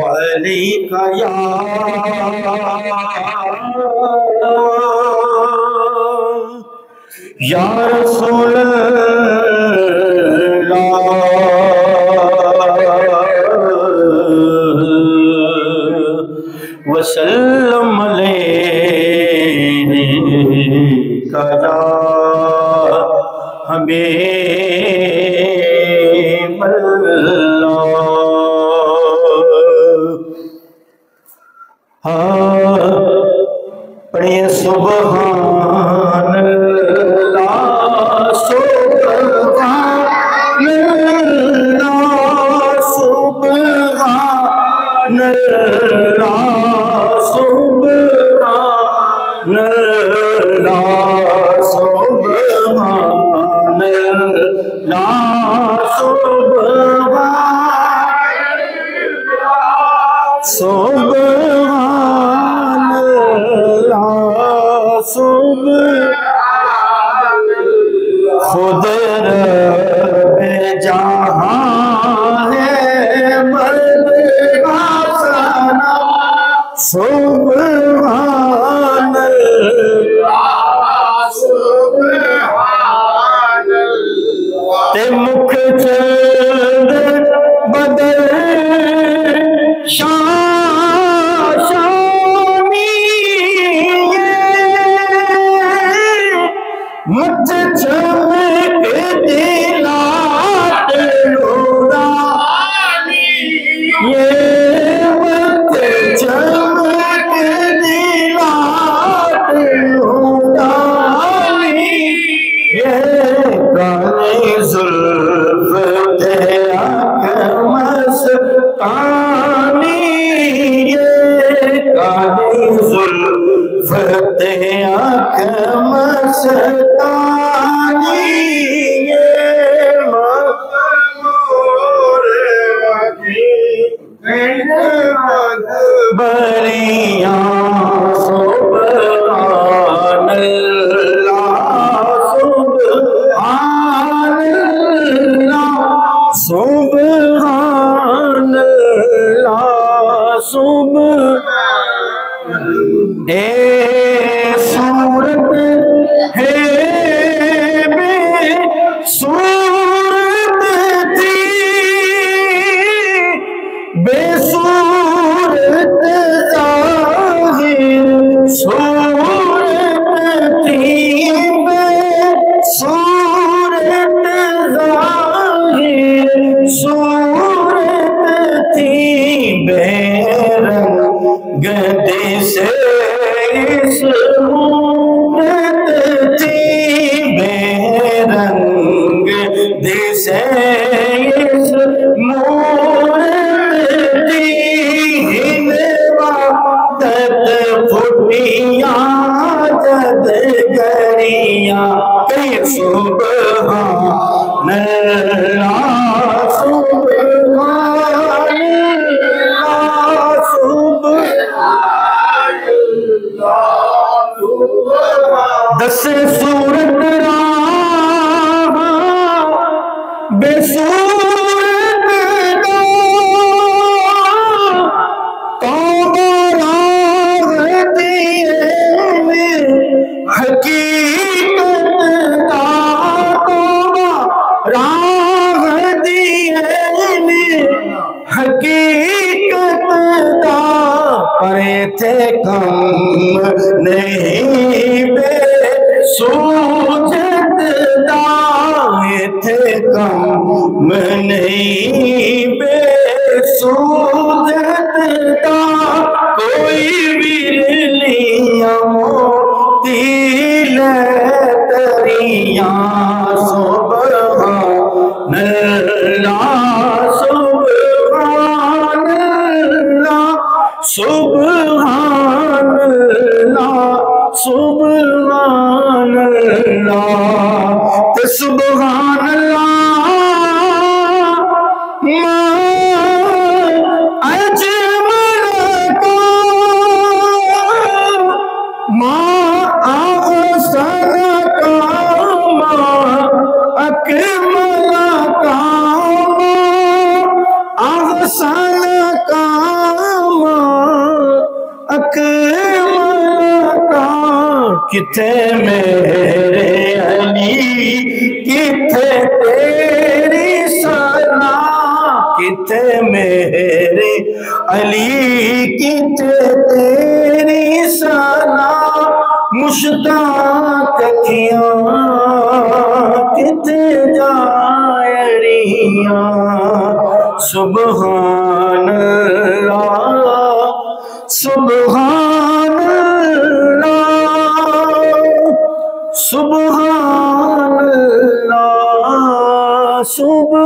अलैका या रसूल अल्लाह वसल्लम अलैका या हबीब पढ़िए सुभान अल्लाह सुभान अल्लाह सुभान अल्लाह सुभान अल्लाह सुभान अल्लाह सुभान खुद रब जहां है मर्दाना सुभान अल्लाह सुभान अल्लाह ते मुख चंद बदल मत चमक दिलात नूरानी ये मत चमक दिलात नूरानी ये काली जुल्फ ते आँख मस्तानी ये काली जुल्फ ते आँख मस्तानी बरिया सुभान अल्लाह सुभान अल्लाह सुभान अल्लाह सुभान ए सूरत है बेसूरत थी बेसूरत ज़ाहिर सूरत थी बेसूरत ज़ाहिर सूरत थी बेरंग से इस मूरत थी बेरंग से इस मूरत थी हिलवादत फुटियाँ जद गरियाँ कई सुभान अल्लाह सुभान अल्लाह सुभान अल्लाह दस सूरत राह बेसूरत दो तौबा राह दिए हकीकत दा तौबा राह दिए हकीकत दा पर थे कम नहीं बेसूरत दा थे कम नहीं बेसूरत दा कोई बिरलिया मोती ले तरिया सुभान अल्लाह सुभान अल्लाह सुभान अल्लाह सुभान अल्लाह ते सुभान अल्लाह साना काम अकमला किथे मेरे अली किथे तेरी सना किथे मेरे अली किथे तेरी सना मुश्ताक अखियां किथे जायरियां सुबहान अल्लाह सुबहान अल्लाह सुबहान अल्लाह सुबहान